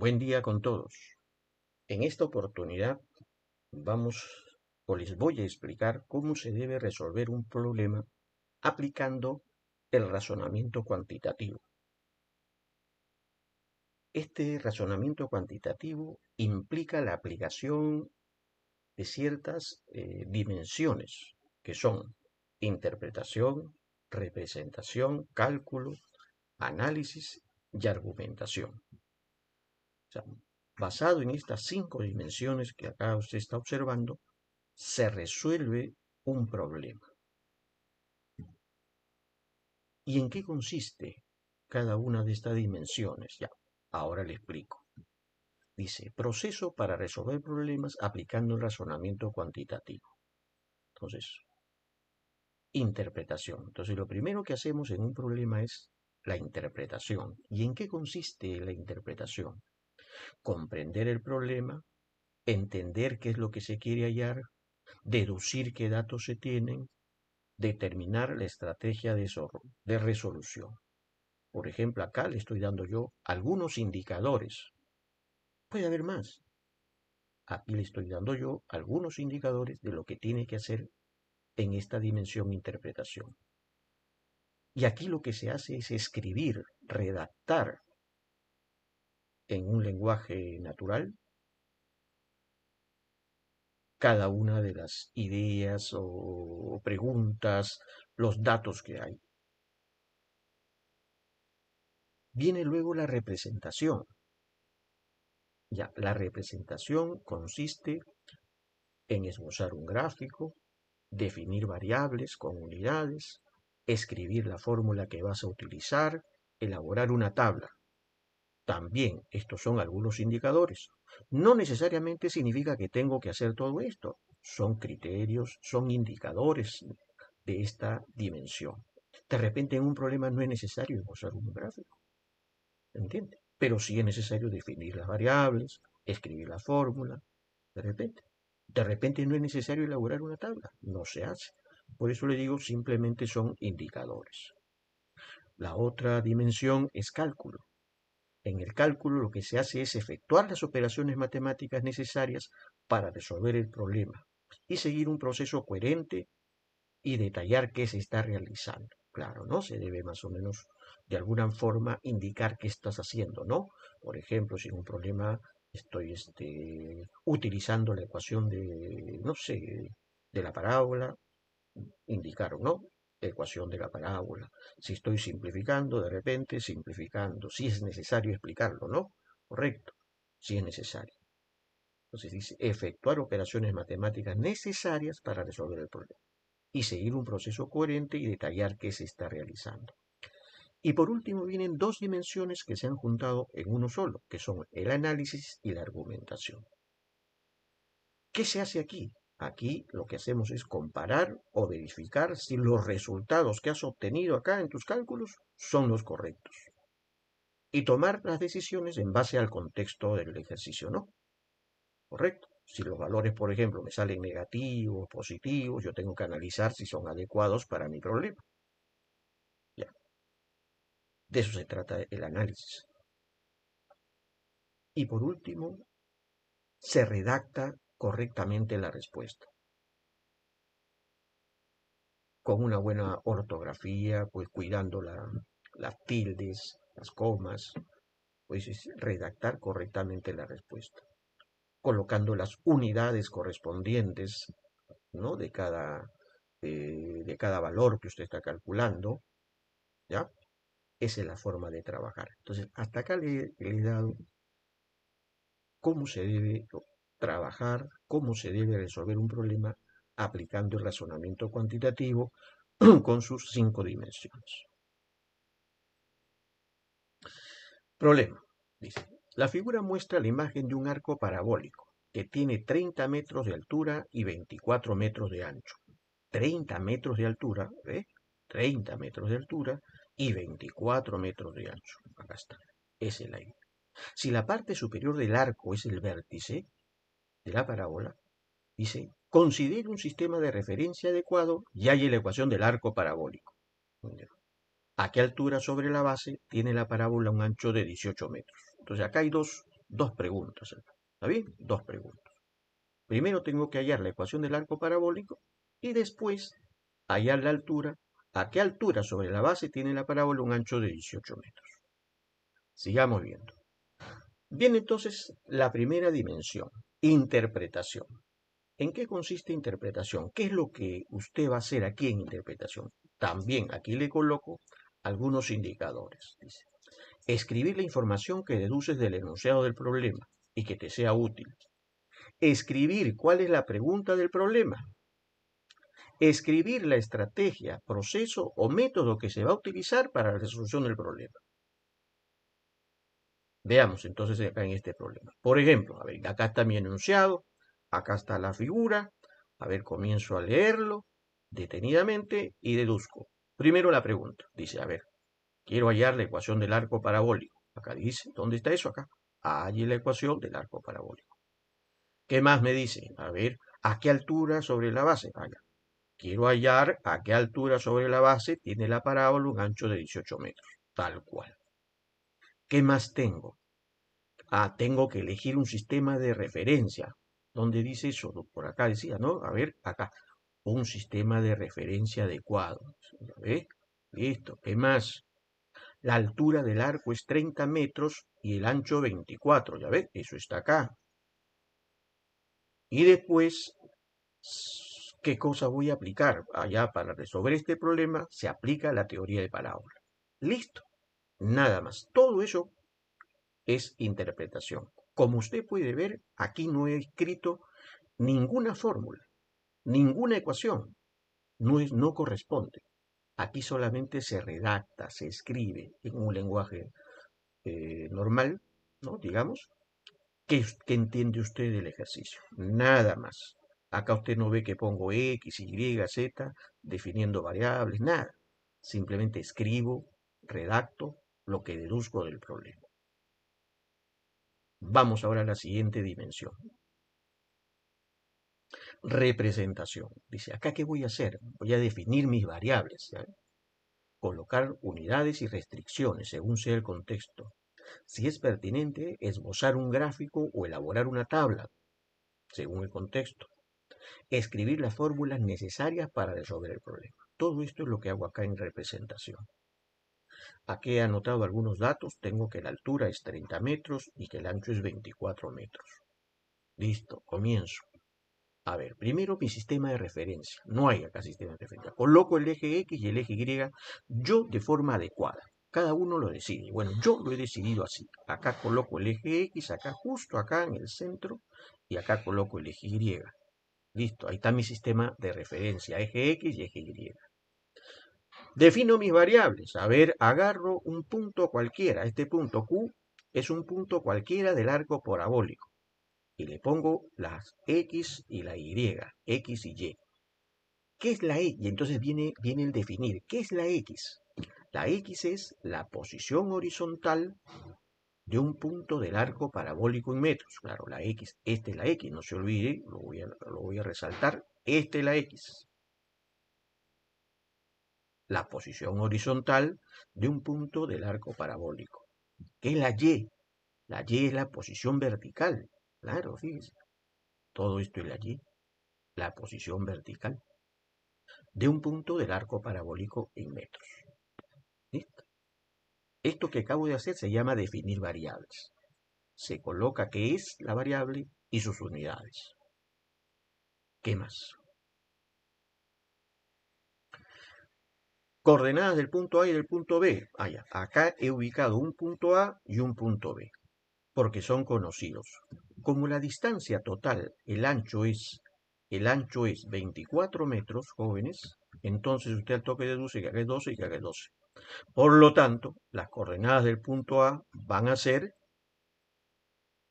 Buen día con todos. En esta oportunidad vamos o les voy a explicar cómo se debe resolver un problema aplicando el razonamiento cuantitativo. Este razonamiento cuantitativo implica la aplicación de ciertas dimensiones que son interpretación, representación, cálculo, análisis y argumentación. O sea, basado en estas 5 dimensiones que acá usted está observando, se resuelve un problema. ¿Y en qué consiste cada una de estas dimensiones? Ya, ahora le explico. Dice, proceso para resolver problemas aplicando el razonamiento cuantitativo. Entonces, interpretación. Entonces, lo primero que hacemos en un problema es la interpretación. ¿Y en qué consiste la interpretación? Comprender el problema, entender qué es lo que se quiere hallar, deducir qué datos se tienen, determinar la estrategia de resolución. Por ejemplo, acá le estoy dando yo algunos indicadores. Puede haber más. Aquí le estoy dando yo algunos indicadores de lo que tiene que hacer en esta dimensión interpretación. Y aquí lo que se hace es escribir, redactar en un lenguaje natural cada una de las ideas o preguntas, los datos que hay. Viene luego la representación. Ya, la representación consiste en esbozar un gráfico, definir variables con unidades, escribir la fórmula que vas a utilizar, elaborar una tabla. También estos son algunos indicadores. No necesariamente significa que tengo que hacer todo esto. Son criterios, son indicadores de esta dimensión. De repente en un problema no es necesario esbozar un gráfico. ¿Entiende? Pero sí es necesario definir las variables, escribir la fórmula, de repente. De repente no es necesario elaborar una tabla, no se hace. Por eso le digo, simplemente son indicadores. La otra dimensión es cálculo. En el cálculo lo que se hace es efectuar las operaciones matemáticas necesarias para resolver el problema y seguir un proceso coherente y detallar qué se está realizando. Claro, ¿no? Se debe más o menos de alguna forma indicar qué estás haciendo, ¿no? Por ejemplo, si en un problema estoy utilizando la ecuación de, no sé, de la parábola, indicaron, ¿no? Ecuación de la parábola. Si estoy simplificando, de repente simplificando. Si es necesario explicarlo, ¿no? Correcto, si es necesario. Entonces dice, efectuar operaciones matemáticas necesarias para resolver el problema y seguir un proceso coherente y detallar qué se está realizando. Y por último vienen dos dimensiones que se han juntado en uno solo, que son el análisis y la argumentación. ¿Qué se hace aquí? Aquí lo que hacemos es comparar o verificar si los resultados que has obtenido acá en tus cálculos son los correctos. Y tomar las decisiones en base al contexto del ejercicio, ¿no? ¿Correcto? Si los valores, por ejemplo, me salen negativos, positivos, yo tengo que analizar si son adecuados para mi problema. Ya, de eso se trata el análisis. Y por último, se redacta correctamente la respuesta. Con una buena ortografía, pues cuidando las tildes, las comas, pues es redactar correctamente la respuesta, colocando las unidades correspondientes, ¿no? De cada valor que usted está calculando, ¿ya? Esa es la forma de trabajar. Entonces, hasta acá le he dado cómo se debe trabajar, cómo se debe resolver un problema aplicando el razonamiento cuantitativo con sus 5 dimensiones. Problema. Dice, la figura muestra la imagen de un arco parabólico que tiene 30 metros de altura y 24 metros de ancho. 30 metros de altura, ¿ve? 30 metros de altura y 24 metros de ancho. Acá está. Es el aire. Si la parte superior del arco es el vértice de la parábola, dice, considere un sistema de referencia adecuado y halla la ecuación del arco parabólico. ¿A qué altura sobre la base tiene la parábola un ancho de 18 metros? Entonces acá hay dos dos preguntas. ¿Está bien? Dos preguntas. Primero tengo que hallar la ecuación del arco parabólico y después hallar la altura. ¿A qué altura sobre la base tiene la parábola un ancho de 18 metros? Sigamos viendo. Viene entonces la primera dimensión, interpretación. ¿En qué consiste interpretación? ¿Qué es lo que usted va a hacer aquí en interpretación? También aquí le coloco algunos indicadores. Dice, escribir la información que deduces del enunciado del problema y que te sea útil. Escribir cuál es la pregunta del problema. Escribir la estrategia, proceso o método que se va a utilizar para la resolución del problema. Veamos entonces acá en este problema. Por ejemplo, a ver, acá está mi enunciado, acá está la figura. A ver, comienzo a leerlo detenidamente y deduzco. Primero la pregunta. Dice, a ver, quiero hallar la ecuación del arco parabólico. Acá dice, ¿dónde está eso acá? Halle la ecuación del arco parabólico. ¿Qué más me dice? A ver, ¿a qué altura sobre la base? Allá. Quiero hallar a qué altura sobre la base tiene la parábola un ancho de 18 metros. Tal cual. ¿Qué más tengo? Tengo que elegir un sistema de referencia. ¿Dónde dice eso? Por acá decía, ¿no? A ver, acá. Un sistema de referencia adecuado. ¿Ya ve? Listo. ¿Qué más? La altura del arco es 30 metros y el ancho 24. ¿Ya ve? Eso está acá. Y después, ¿qué cosa voy a aplicar? Allá para resolver este problema se aplica la teoría de parábola. Listo. Nada más. Todo eso es interpretación. Como usted puede ver, aquí no he escrito ninguna fórmula, ninguna ecuación. No corresponde. Aquí solamente se redacta, se escribe en un lenguaje normal, ¿no? Digamos, ¿qué entiende usted del ejercicio? Nada más. Acá usted no ve que pongo X, Y, Z, definiendo variables, nada. Simplemente escribo, redacto lo que deduzco del problema. Vamos ahora a la siguiente dimensión. Representación. Dice, ¿acá qué voy a hacer? Voy a definir mis variables, ¿ya? Colocar unidades y restricciones según sea el contexto. Si es pertinente, esbozar un gráfico o elaborar una tabla, según el contexto. Escribir las fórmulas necesarias para resolver el problema. Todo esto es lo que hago acá en representación. Aquí he anotado algunos datos. Tengo que la altura es 30 metros y que el ancho es 24 metros. Listo, comienzo. A ver, primero mi sistema de referencia. No hay acá sistema de referencia. Coloco el eje X y el eje Y yo de forma adecuada. Cada uno lo decide. Bueno, yo lo he decidido así. Acá coloco el eje X, acá justo acá en el centro, y acá coloco el eje Y. Listo, ahí está mi sistema de referencia, eje X y eje Y. Defino mis variables. A ver, agarro un punto cualquiera. Este punto Q es un punto cualquiera del arco parabólico. Y le pongo las X y la Y, X y Y. ¿Qué es la X? Y entonces viene el definir. ¿Qué es la X? La X es la posición horizontal de un punto del arco parabólico en metros. Claro, la X, esta es la X, no se olvide, lo voy a resaltar. Esta es la X. La posición horizontal de un punto del arco parabólico. ¿Qué es la Y? La Y es la posición vertical. Claro, fíjese. Todo esto es la Y, la posición vertical de un punto del arco parabólico en metros. ¿Listo? Esto que acabo de hacer se llama definir variables. Se coloca qué es la variable y sus unidades. ¿Qué más? Coordenadas del punto A y del punto B. Acá he ubicado un punto A y un punto B, porque son conocidos. Como la distancia total, el ancho es 24 metros, jóvenes, entonces usted al toque deduce que acá es 12 y que acá es 12. Por lo tanto, las coordenadas del punto A van a ser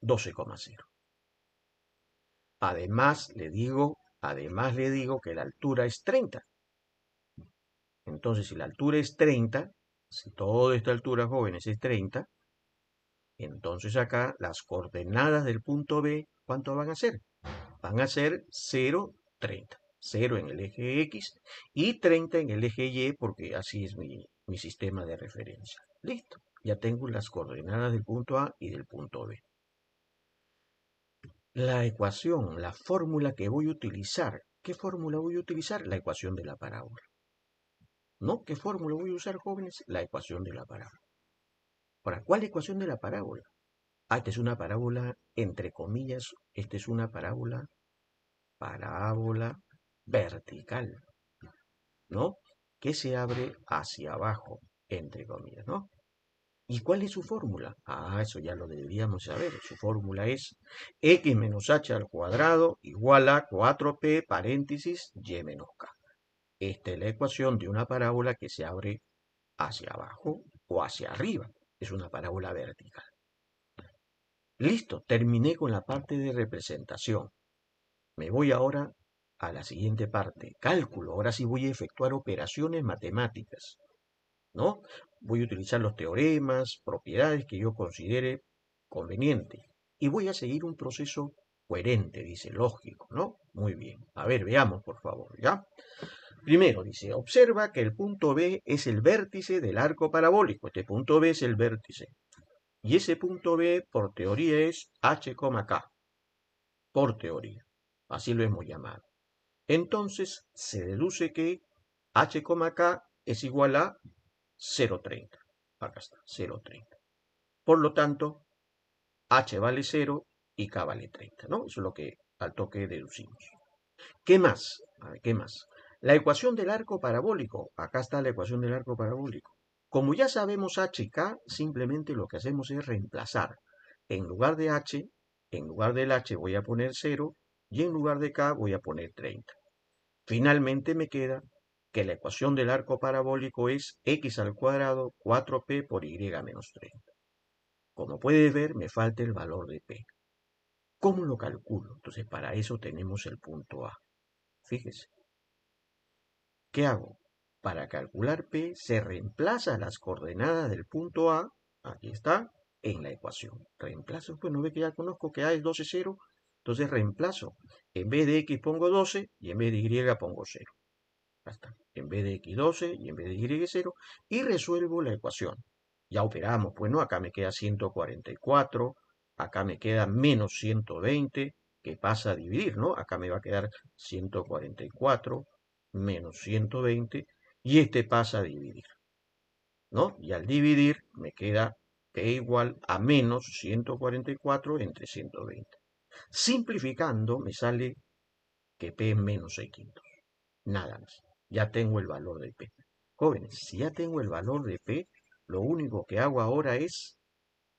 12,0. Además le digo que la altura es 30. Entonces, si la altura es 30, si toda esta altura, jóvenes, es 30, entonces acá las coordenadas del punto B, ¿cuánto van a ser? Van a ser 0, 30. 0 en el eje X y 30 en el eje Y, porque así es mi sistema de referencia. Listo. Ya tengo las coordenadas del punto A y del punto B. la ecuación, la fórmula que voy a utilizar. ¿Qué fórmula voy a utilizar? La ecuación de la parábola. ¿No? ¿Qué fórmula voy a usar, jóvenes? La ecuación de la parábola. Ahora, ¿cuál ecuación de la parábola? Esta es una parábola, entre comillas, esta es una parábola vertical, ¿no? Que se abre hacia abajo, entre comillas, ¿no? ¿Y cuál es su fórmula? Ah, eso ya lo deberíamos saber. Su fórmula es x menos h al cuadrado igual a 4p paréntesis y menos k. Esta es la ecuación de una parábola que se abre hacia abajo o hacia arriba. Es una parábola vertical. Listo, terminé con la parte de representación. Me voy ahora a la siguiente parte, cálculo. Ahora sí voy a efectuar operaciones matemáticas, ¿no? Voy a utilizar los teoremas, propiedades que yo considere conveniente. Y voy a seguir un proceso coherente, dice, lógico, ¿no? Muy bien. A ver, veamos, por favor, ¿ya? Primero, dice, observa que el punto B es el vértice del arco parabólico. Este punto B es el vértice. Y ese punto B, por teoría, es h, k. Por teoría. Así lo hemos llamado. Entonces, se deduce que h, k es igual a 0,30. Acá está, 0,30. Por lo tanto, h vale 0 y k vale 30, ¿no? Eso es lo que al toque deducimos. ¿Qué más? A ver, ¿qué más? La ecuación del arco parabólico. Acá está la ecuación del arco parabólico. Como ya sabemos h y k, simplemente lo que hacemos es reemplazar. En lugar de h, en lugar del h voy a poner 0 y en lugar de k voy a poner 30. Finalmente me queda que la ecuación del arco parabólico es x al cuadrado 4p por y menos 30. Como puedes ver, me falta el valor de p. ¿Cómo lo calculo? Entonces, para eso tenemos el punto A. Fíjese. ¿Qué hago? Para calcular P se reemplaza las coordenadas del punto A, aquí está, en la ecuación. Reemplazo, pues no ve que ya conozco que A es 12, 0, entonces reemplazo. En vez de X pongo 12 y en vez de Y pongo 0. Ya está. En vez de X 12 y en vez de Y 0 y resuelvo la ecuación. Ya operamos, pues no, acá me queda 144, acá me queda menos 120, que pasa a dividir, ¿no? Acá me va a quedar 144 menos 120 y este pasa a dividir, ¿no? Y al dividir me queda P igual a menos 144 entre 120. Simplificando me sale que P es menos 600. Nada más. Ya tengo el valor de P. Jóvenes, si ya tengo el valor de P, lo único que hago ahora es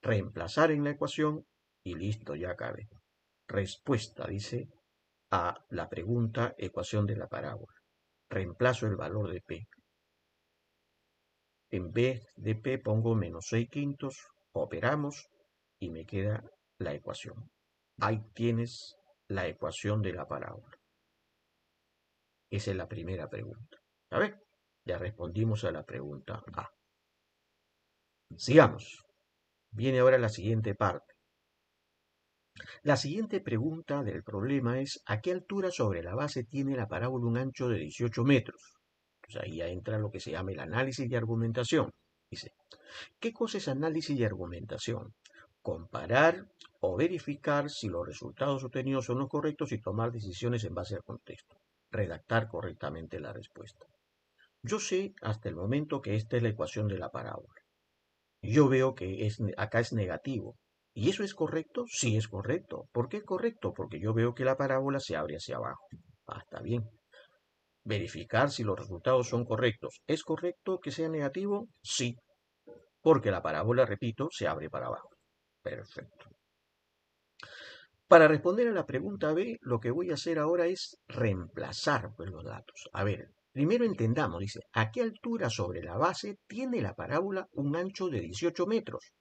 reemplazar en la ecuación y listo, ya acabé. Respuesta, dice, a la pregunta ecuación de la parábola. Reemplazo el valor de P. En vez de P pongo menos 6 quintos, operamos y me queda la ecuación. Ahí tienes la ecuación de la parábola. Esa es la primera pregunta. A ver, ya respondimos a la pregunta A. Sigamos. Viene ahora la siguiente parte. La siguiente pregunta del problema es ¿a qué altura sobre la base tiene la parábola un ancho de 18 metros? Pues ahí ya entra lo que se llama el análisis y argumentación. Dice, ¿qué cosa es análisis y argumentación? Comparar o verificar si los resultados obtenidos son los correctos y tomar decisiones en base al contexto. Redactar correctamente la respuesta. Yo sé hasta el momento que esta es la ecuación de la parábola. Yo veo que acá es negativo. ¿Y eso es correcto? Sí es correcto. ¿Por qué es correcto? Porque yo veo que la parábola se abre hacia abajo. Ah, está bien. Verificar si los resultados son correctos. ¿Es correcto que sea negativo? Sí. Porque la parábola, repito, se abre para abajo. Perfecto. Para responder a la pregunta B, lo que voy a hacer ahora es reemplazar pues, los datos. A ver, primero entendamos, dice, ¿a qué altura sobre la base tiene la parábola un ancho de 18 metros?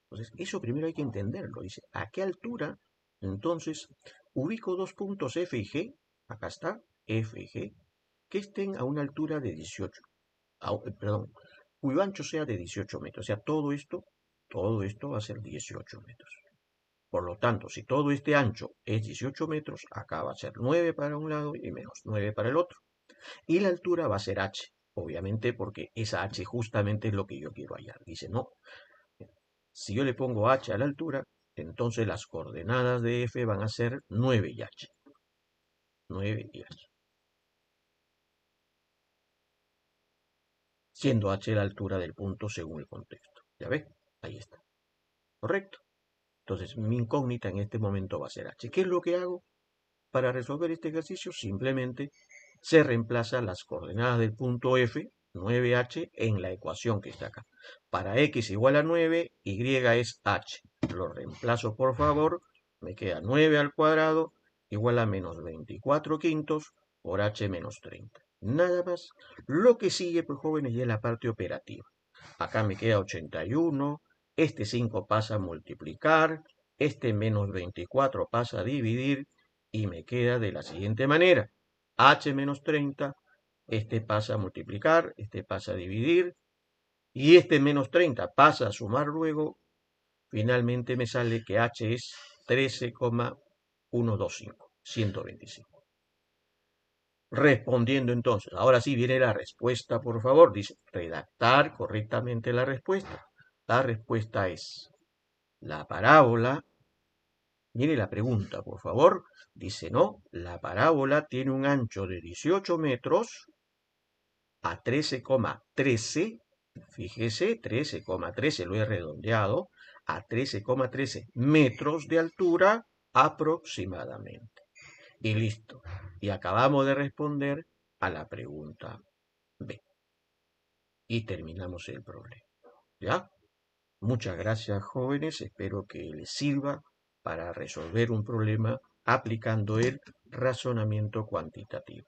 Entonces, eso primero hay que entenderlo. Dice, ¿a qué altura? Entonces, ubico dos puntos F y G, acá está, F y G, que estén a una altura de 18, perdón, cuyo ancho sea de 18 metros. O sea, todo esto va a ser 18 metros. Por lo tanto, si todo este ancho es 18 metros, acá va a ser 9 para un lado y menos 9 para el otro. Y la altura va a ser h, obviamente porque esa h justamente es lo que yo quiero hallar. Dice, no, si yo le pongo h a la altura, Entonces las coordenadas de F van a ser 9 y H. 9 y H. Siendo H la altura del punto según el contexto. ¿Ya ves? Ahí está. ¿Correcto? Entonces mi incógnita en este momento va a ser H. ¿Qué es lo que hago para resolver este ejercicio? Simplemente se reemplazan las coordenadas del punto F, 9H, en la ecuación que está acá. Para X igual a 9, Y es H. Lo reemplazo por favor, me queda 9 al cuadrado igual a menos 24 quintos por H menos 30. Nada más. Lo que sigue, pues jóvenes, ya es la parte operativa. Acá me queda 81, este 5 pasa a multiplicar, este menos 24 pasa a dividir y me queda de la siguiente manera. H menos 30, este pasa a multiplicar, este pasa a dividir y este menos 30 pasa a sumar luego. Finalmente me sale que H es 13,125, 125. Respondiendo entonces, ahora sí viene la respuesta, por favor. Dice, redactar correctamente la respuesta. La respuesta es la parábola. Mire la pregunta, por favor. Dice, no, la parábola tiene un ancho de 18 metros a 13,13. Fíjese, 13,13 lo he redondeado. A 13,13 metros de altura aproximadamente. Y listo. Y acabamos de responder a la pregunta B. Y terminamos el problema. ¿Ya? Muchas gracias, jóvenes. Espero que les sirva para resolver un problema aplicando el razonamiento cuantitativo.